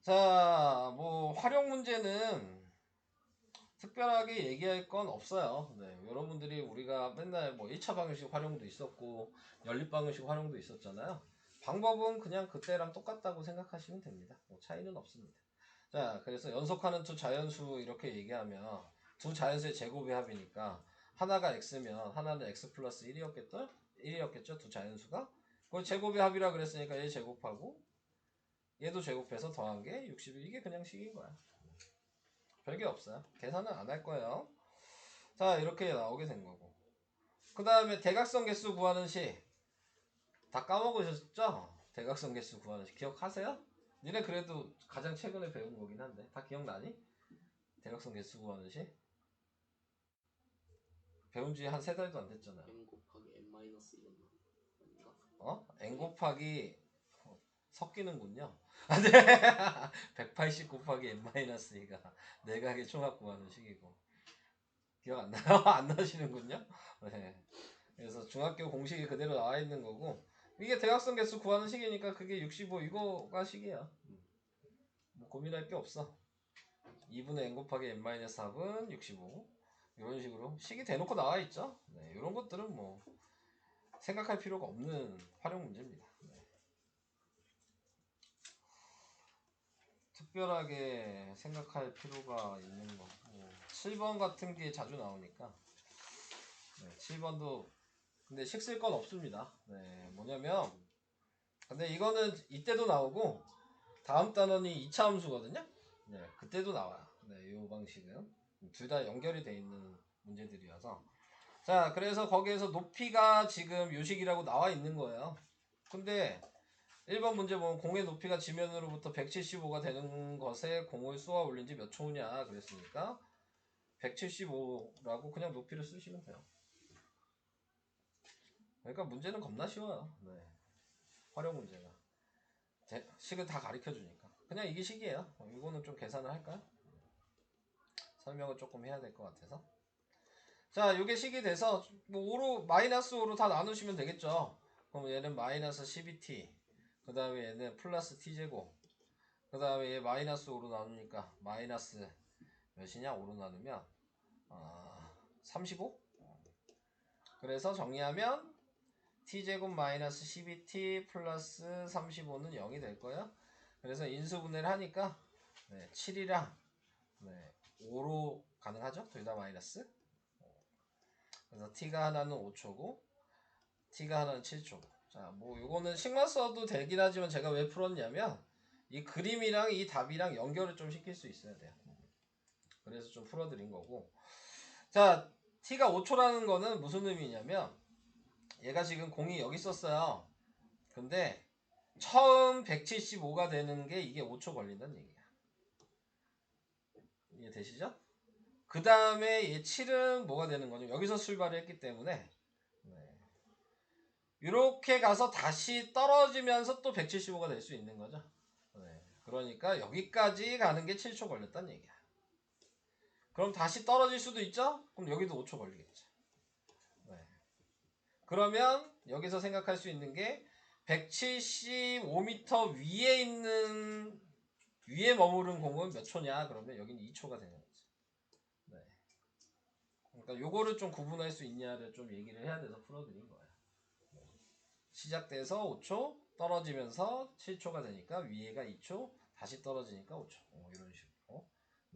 자, 뭐 활용 문제는 특별하게 얘기할 건 없어요. 네, 여러분들이 우리가 맨날 뭐 1차 방정식 활용도 있었고 연립 방정식 활용도 있었잖아요. 방법은 그냥 그때랑 똑같다고 생각하시면 됩니다. 뭐 차이는 없습니다. 자, 그래서 연속하는 두 자연수 이렇게 얘기하면 두 자연수의 제곱의 합이니까 하나가 x면 하나는 x 플러스 1이었겠죠? 1이었겠죠? 두 자연수가. 그걸 제곱의 합이라 그랬으니까 얘 제곱하고 얘도 제곱해서 더한 게 60. 이게 그냥 식인 거야. 별게 없어요. 계산은 안 할 거예요. 자, 이렇게 나오게 된 거고. 그 다음에 대각선 개수 구하는 식. 다 까먹으셨죠? 대각선 개수 구하는 식. 기억하세요? 니네 그래도 가장 최근에 배운 거긴 한데. 다 기억나니? 대각선 개수 구하는 식? 배운 지 한 3달도 안 됐잖아요. m 곱하기 n 마이너스 1은 아닌가? n 곱하기 섞이는군요. 아, 네. 180 곱하기 n-2가 내각의 총합 구하는 식이고. 기억 안 나요? 안 나시는군요? 네. 그래서 중학교 공식이 그대로 나와 있는 거고, 이게 대각선 개수 구하는 식이니까 그게 65 이거가 식이야. 뭐 고민할 게 없어. 2분의 n 곱하기 n-합은 65. 이런 식으로 식이 대놓고 나와 있죠. 네, 이런 것들은 뭐 생각할 필요가 없는 활용 문제입니다. 네. 특별하게 생각할 필요가 있는 거. 7번 같은 게 자주 나오니까. 네, 7번도 근데 식 쓸 건 없습니다. 네, 뭐냐면 근데 이거는 이때도 나오고 다음 단원이 2차 함수거든요. 네, 그때도 나와요. 네, 이 방식은 둘 다 연결이 돼 있는 문제들이어서 자, 그래서 거기에서 높이가 지금 요식이라고 나와 있는 거예요. 근데 1번 문제 보면 공의 높이가 지면으로부터 175가 되는 것에 공을 쏘아 올린 지 몇 초냐 그랬으니까 175라고 그냥 높이를 쓰시면 돼요. 그러니까 문제는 겁나 쉬워요. 네. 활용 문제가. 식을 다 가르쳐 주니까. 그냥 이게 식이에요. 이거는 좀 계산을 할까요? 설명을 조금 해야 될 것 같아서. 자, 이게 식이 돼서 뭐 5로 마이너스 5로 다 나누시면 되겠죠. 그럼 얘는 마이너스 12t. 그 다음에 얘는 플러스 t제곱. 그 다음에 얘 마이너스 5로 나누니까 마이너스 몇이냐? 5로 나누면 35? 그래서 정리하면 t제곱 마이너스 12t 플러스 35는 0이 될 거예요. 그래서 인수분해를 하니까 7이랑 5로 가능하죠? 둘 다 마이너스. 그래서 t가 하나는 5초고 t가 하나는 7초고. 자, 뭐 요거는 식만 써도 되긴 하지만 제가 왜 풀었냐면 이 그림이랑 이 답이랑 연결을 좀 시킬 수 있어야 돼요. 그래서 좀 풀어드린 거고. 자, t가 5초라는 거는 무슨 의미냐면 얘가 지금 공이 여기 있었어요. 근데 처음 175가 되는 게 이게 5초 걸린다는 얘기야. 이해되시죠? 그 다음에 얘 7은 뭐가 되는 거죠? 여기서 출발을 했기 때문에 이렇게 가서 다시 떨어지면서 또 175가 될 수 있는 거죠. 그러니까 여기까지 가는 게 7초 걸렸다는 얘기야. 그럼 다시 떨어질 수도 있죠? 그럼 여기도 5초 걸리겠죠. 그러면 여기서 생각할 수 있는 게 175m 위에 머무른 공은 몇 초냐? 그러면 여기는 2초가 되는 거죠. 그러니까 요거를 좀 구분할 수 있냐를 좀 얘기를 해야 돼서 풀어드린 거예요. 시작돼서 5초, 떨어지면서 7초가 되니까 위에가 2초, 다시 떨어지니까 5초. 이런 식으로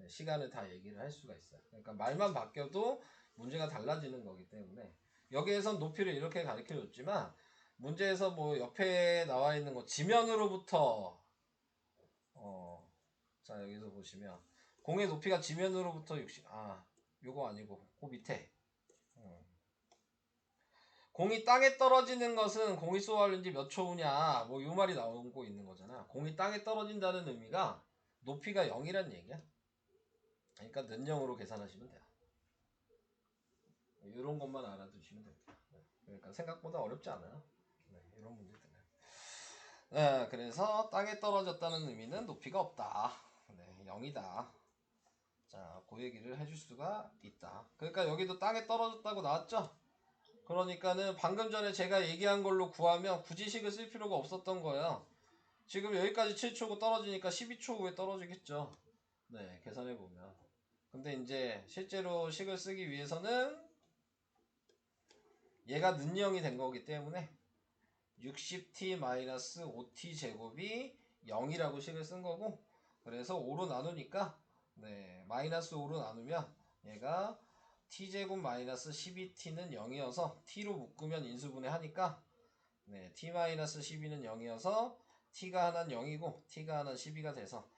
시간을 다 얘기를 할 수가 있어요. 그러니까 말만 바뀌어도 문제가 달라지는 거기 때문에 여기에선 높이를 이렇게 가르쳐 줬지만 문제에서 뭐 옆에 나와 있는 거 지면으로부터 자 여기서 보시면 공의 높이가 지면으로부터 60 요거 아니고 그 밑에 공이 땅에 떨어지는 것은 공이 쏘아올린지 몇 초냐 뭐 요 말이 나오고 있는 거잖아. 공이 땅에 떨어진다는 의미가 높이가 0이란 얘기야. 그러니까 는영으로 계산하시면 돼요. 이런 것만 알아두시면 됩니다. 그러니까 생각보다 어렵지 않아요. 이런 문제들은. 그래서 땅에 떨어졌다는 의미는 높이가 없다. 0이다. 자, 그 얘기를 해줄 수가 있다. 그러니까 여기도 땅에 떨어졌다고 나왔죠? 그러니까는 방금 전에 제가 얘기한 걸로 구하면 굳이 식을 쓸 필요가 없었던 거예요. 지금 여기까지 7초고 떨어지니까 12초 후에 떨어지겠죠. 네, 계산해보면. 근데 이제 실제로 식을 쓰기 위해서는 얘가 는영이 된 거기 때문에 60t-5t 제곱이 0이라고 식을 쓴 거고, 그래서 5로 나누니까 네, 마이너스 5로 나누면 얘가 t제곱 마이너스 12t는 0이어서 t로 묶으면 인수분해 하니까 네, t-12는 0이어서 t가 하나는 0이고 t가 하나는 12가 돼서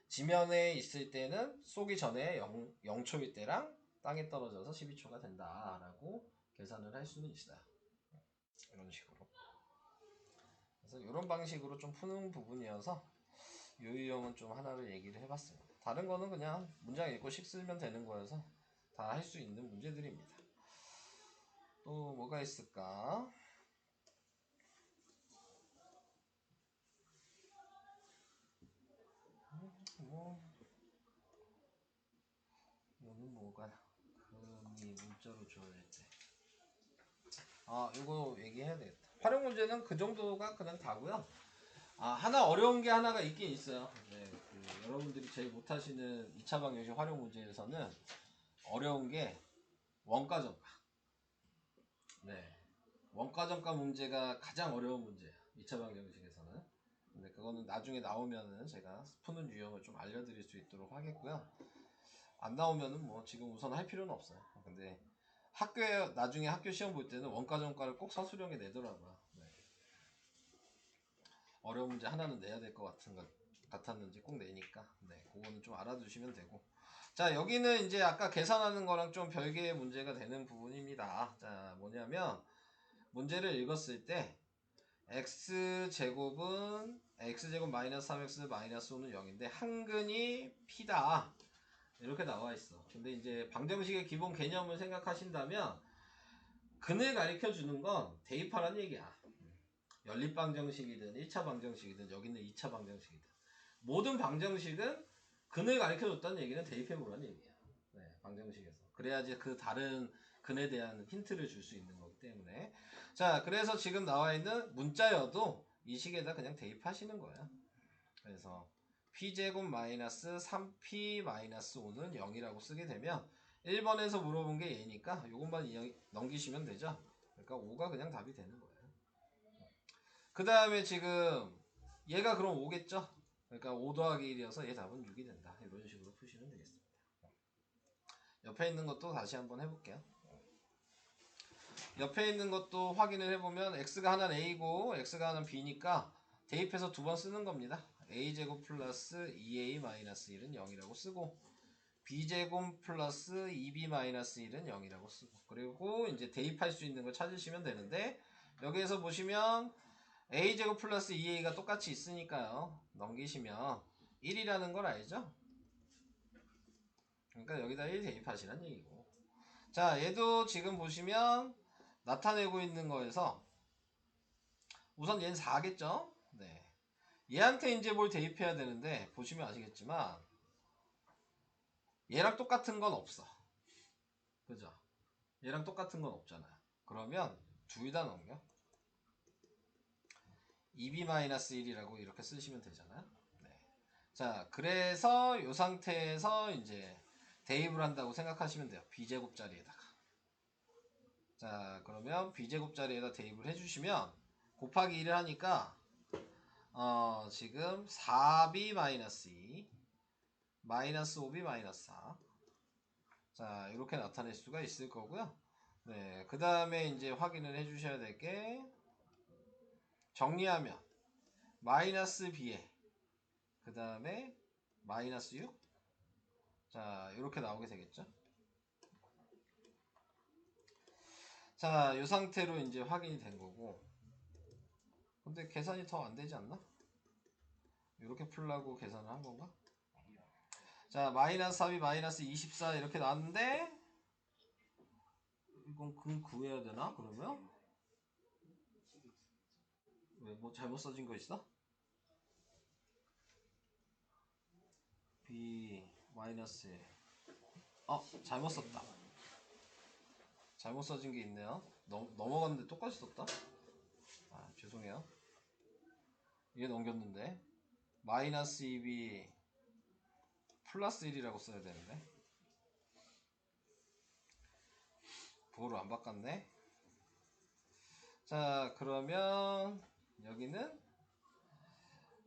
지면에 있을 때는 쏘기 전에 0초일 때랑 땅에 떨어져서 12초가 된다라고 계산을 할 수는 있어요. 이런 식으로. 그래서 이런 방식으로 좀 푸는 부분이어서 이 유형은 좀 하나를 얘기를 해봤습니다. 다른 거는 그냥 문장 읽고 식 쓰면 되는 거여서 다 할 수 있는 문제들입니다. 또 뭐가 있을까? 뭐 이거는 뭐가 금이 문자로 줘야 될 때. 아, 이거 얘기해야 되겠다. 활용 문제는 그 정도가 그냥 다고요. 아, 하나 어려운 게 하나가 있긴 있어요. 네, 여러분들이 제일 못하시는 2차 방정식 활용 문제에서는 어려운 게 원가정가. 네, 원가정가 문제가 가장 어려운 문제예요. 2차 방정식에서는. 근데 그거는 나중에 나오면은 제가 푸는 유형을 좀 알려드릴 수 있도록 하겠고요. 안 나오면은 뭐 지금 우선 할 필요는 없어요. 근데 학교에 나중에 학교 시험 볼 때는 원가정가를 꼭 서술형에 내더라고요. 네. 어려운 문제 하나는 내야 될 것 같았는지 꼭 내니까 네, 그거는 좀 알아두시면 되고. 자, 여기는 이제 아까 계산하는 거랑 좀 별개의 문제가 되는 부분입니다. 자, 뭐냐면 문제를 읽었을 때 x제곱은 x제곱 마이너스 3x 마이너스 5는 0인데 한근이 p다 이렇게 나와 있어. 근데 이제 방정식의 기본 개념을 생각하신다면 근을 가리켜 주는 건 대입하라는 얘기야. 연립방정식이든 1차 방정식이든 여기는 2차 방정식이든 모든 방정식은 근을 가리켜 줬다는 얘기는 대입해 보라는 얘기야. 네, 방정식에서. 그래야지 그 다른 근에 대한 힌트를 줄 수 있는 거기 때문에. 자, 그래서 지금 나와 있는 문자여도 이 식에다 그냥 대입하시는 거야. 그래서 p제곱 마이너스 3p 마이너스 5는 0이라고 쓰게 되면 1번에서 물어본 게 얘니까 이것만 넘기시면 되죠. 그러니까 5가 그냥 답이 되는 거예요. 그 다음에 지금 얘가 그럼 5겠죠? 그러니까 5 더하기 1이어서 얘 답은 6이 된다. 이런 식으로 푸시면 되겠습니다. 옆에 있는 것도 다시 한번 해볼게요. 옆에 있는 것도 확인을 해보면 x가 하나는 a고 x가 하나는 b니까 대입해서 두 번 쓰는 겁니다. a제곱 플러스 2a 마이너스 1은 0이라고 쓰고 b제곱 플러스 2b 마이너스 1은 0이라고 쓰고 그리고 이제 대입할 수 있는 걸 찾으시면 되는데 여기에서 보시면 a제곱 플러스 2a가 똑같이 있으니까요. 넘기시면 1이라는 걸 알죠? 그러니까 여기다 1 대입하시란 얘기고. 자, 얘도 지금 보시면 나타내고 있는 거에서 우선 얘는 4겠죠? 네. 얘한테 이제 뭘 대입해야 되는데 보시면 아시겠지만 얘랑 똑같은 건 없어. 그죠? 얘랑 똑같은 건 없잖아요. 그러면 둘 다 넘겨. 2b-1이라고 이렇게 쓰시면 되잖아요. 네. 자, 그래서 이 상태에서 이제 대입을 한다고 생각하시면 돼요. b제곱 자리에다가. 자, 그러면 b제곱 자리에다 대입을 해주시면 곱하기 1을 하니까 지금 4b-2 마이너스 5b-4 자, 이렇게 나타낼 수가 있을 거고요. 네, 그 다음에 이제 확인을 해주셔야 될 게 정리하면 마이너스 b에 그 다음에 마이너스 6 자, 이렇게 나오게 되겠죠. 자, 이 상태로 이제 확인이 된 거고 근데 계산이 더 안 되지 않나? 이렇게 풀라고 계산을 한 건가? 자, 마이너스 3이 마이너스 24 이렇게 나왔는데 이건 근 구해야 되나 그러면? 왜 뭐 잘못 써진 거 있어? b 마이너스 잘못 썼다. 잘못 써진 게 있네요. 넘어갔는데 똑같이 썼다. 죄송해요. 이게 넘겼는데 마이너스 2이 플러스 1이라고 써야 되는데 부호를 안 바꿨네. 자, 그러면 여기는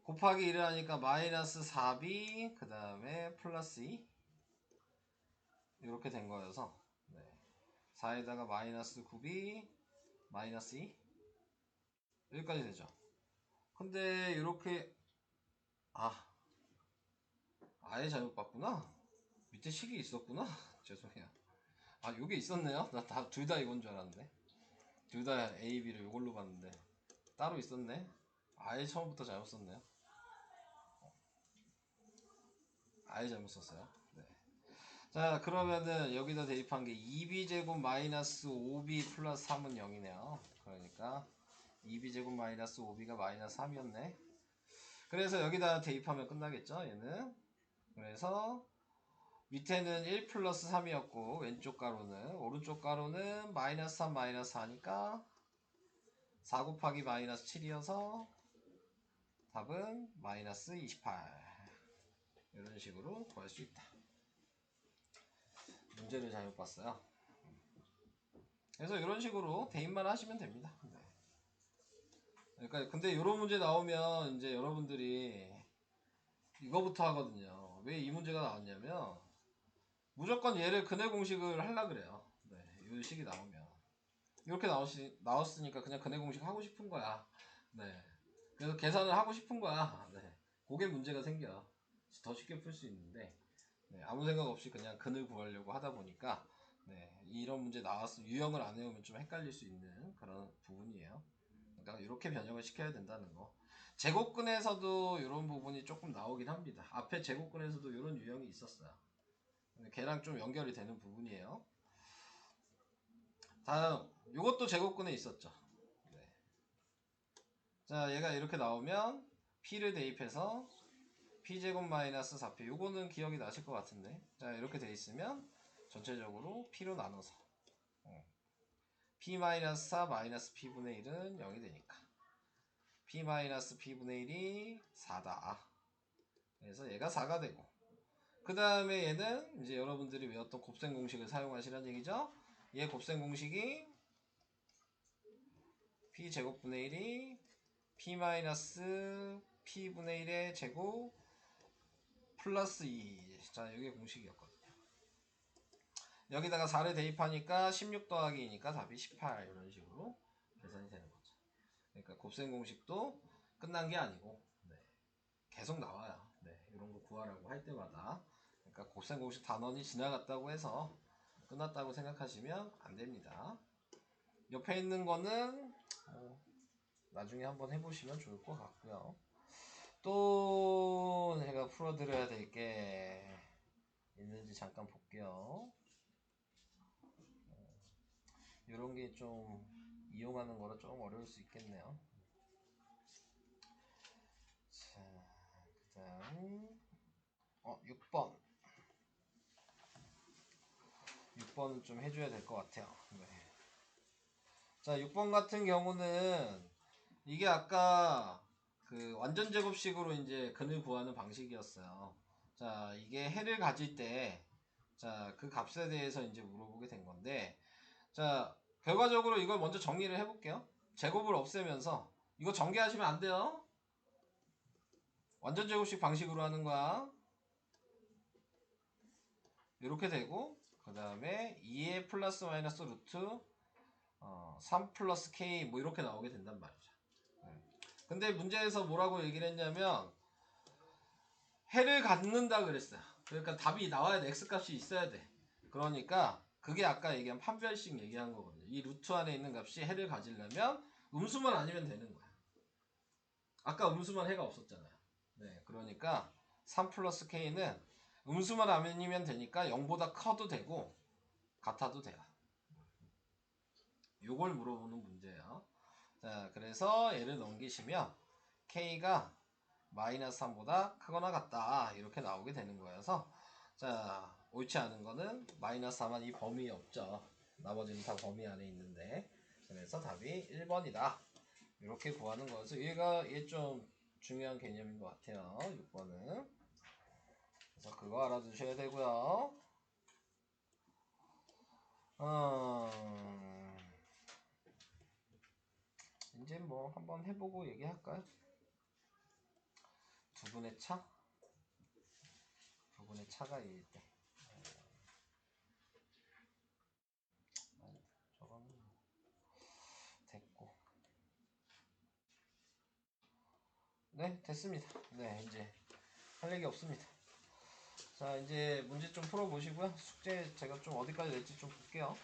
곱하기 1을 하니까 마이너스 4b 그 다음에 플러스 2 이렇게 된 거여서 4에다가 마이너스 9b 마이너스 2 여기까지 되죠. 근데 이렇게 아예 잘못 봤구나. 밑에 식이 있었구나. 죄송해요. 요게 있었네요. 나 둘 다 이건 줄 알았는데 둘 다 A, B를 이걸로 봤는데 따로 있었네. 아예 처음부터 잘못 썼네요. 아예 잘못 썼어요. 네. 자, 그러면은 여기다 대입한 게 2b제곱 마이너스 5b 플러스 3은 0이네요. 그러니까 2b제곱 마이너스 5b가 마이너스 3이었네. 그래서 여기다 대입하면 끝나겠죠, 얘는. 그래서 밑에는 1 플러스 3이었고 왼쪽 가로는 오른쪽 가로는 마이너스 3 마이너스 4니까 4 곱하기 마이너스 7이어서 답은 마이너스 28 이런 식으로 구할 수 있다. 문제를 잘못 봤어요. 그래서 이런 식으로 대입만 하시면 됩니다. 그러니까 근데 이런 문제 나오면 이제 여러분들이 이거부터 하거든요. 왜 이 문제가 나왔냐면 무조건 얘를 근해 공식을 하려 그래요. 이 식이 나오면 이렇게 나왔으니까 그냥 근해 공식 하고 싶은 거야. 그래서 계산을 하고 싶은 거야. 그게 문제가 생겨. 더 쉽게 풀 수 있는데 아무 생각 없이 그냥 근을 구하려고 하다 보니까 이런 문제 나왔으면 유형을 안 외우면 좀 헷갈릴 수 있는 그런 부분이에요. 그러니까 이렇게 변형을 시켜야 된다는 거. 제곱근에서도 이런 부분이 조금 나오긴 합니다. 앞에 제곱근에서도 이런 유형이 있었어요. 근데 걔랑 좀 연결이 되는 부분이에요. 다음, 이것도 제곱근에 있었죠. 자, 얘가 이렇게 나오면 p를 대입해서 p제곱 마이너스 4p 요거는 기억이 나실 것 같은데 자, 이렇게 돼 있으면 전체적으로 p로 나눠서 p 마이너스 4 마이너스 p분의 1은 0이 되니까 p 마이너스 p분의 1이 4다. 그래서 얘가 4가 되고 그 다음에 얘는 이제 여러분들이 외웠던 곱셈 공식을 사용하시라는 얘기죠. 얘 곱셈 공식이 p 제곱분의 1이 p 마이너스 p분의 1의 제곱 플러스 2. 자, 이게 공식이었거든요. 여기다가 4를 대입하니까 16 더하기니까 답이 18 이런 식으로 계산이 되는 거죠. 그러니까 곱셈 공식도 끝난 게 아니고 계속 나와요. 이런 거 구하라고 할 때마다. 그러니까 곱셈 공식 단원이 지나갔다고 해서 끝났다고 생각하시면 안 됩니다. 옆에 있는 거는 나중에 한번 해보시면 좋을 것 같고요. 또 제가 풀어드려야 될 게 있는지 잠깐 볼게요. 이런 게 좀 이용하는 거라 좀 어려울 수 있겠네요. 자, 그 다음 6번 6번은 좀 해줘야 될 것 같아요. 자, 6번 같은 경우는 이게 아까 그 완전 제곱식으로 이제 근을 구하는 방식이었어요. 자, 이게 해를 가질 때 자, 그 값에 대해서 이제 물어보게 된 건데 자, 결과적으로 이걸 먼저 정리를 해볼게요. 제곱을 없애면서 이거 전개하시면 안 돼요. 완전 제곱식 방식으로 하는 거야. 이렇게 되고 그 다음에 2의 플러스 마이너스 루트 3 플러스 k 뭐 이렇게 나오게 된단 말이죠. 근데 문제에서 뭐라고 얘기를 했냐면 해를 갖는다 그랬어요. 그러니까 답이 나와야 돼. x값이 있어야 돼. 그러니까 그게 아까 얘기한 판별식 얘기한 거거든요. 이 루트 안에 있는 값이 해를 가지려면 음수만 아니면 되는 거야. 아까 음수만 해가 없었잖아요. 그러니까 3 플러스 k는 음수만 아니면 되니까 0보다 커도 되고 같아도 돼요. 요걸 물어보는 문제예요. 자, 그래서 얘를 넘기시면 k가 마이너스 3보다 크거나 같다 이렇게 나오게 되는 거여서 자, 옳지 않은 거는 마이너스 4만 이 범위에 없죠. 나머지는 다 범위 안에 있는데. 그래서 답이 1번이다. 이렇게 구하는 거죠. 얘 좀 중요한 개념인 것 같아요. 6번은. 그래서 그거 알아두셔야 되고요. 이제 뭐 한번 해보고 얘기할까요? 두 분의 차? 두 분의 차가 일 때. 저거는 됐고. 네, 됐습니다. 네, 이제 할 얘기 없습니다. 자, 이제 문제 좀 풀어보시고요. 숙제 제가 좀 어디까지 낼지 좀 볼게요.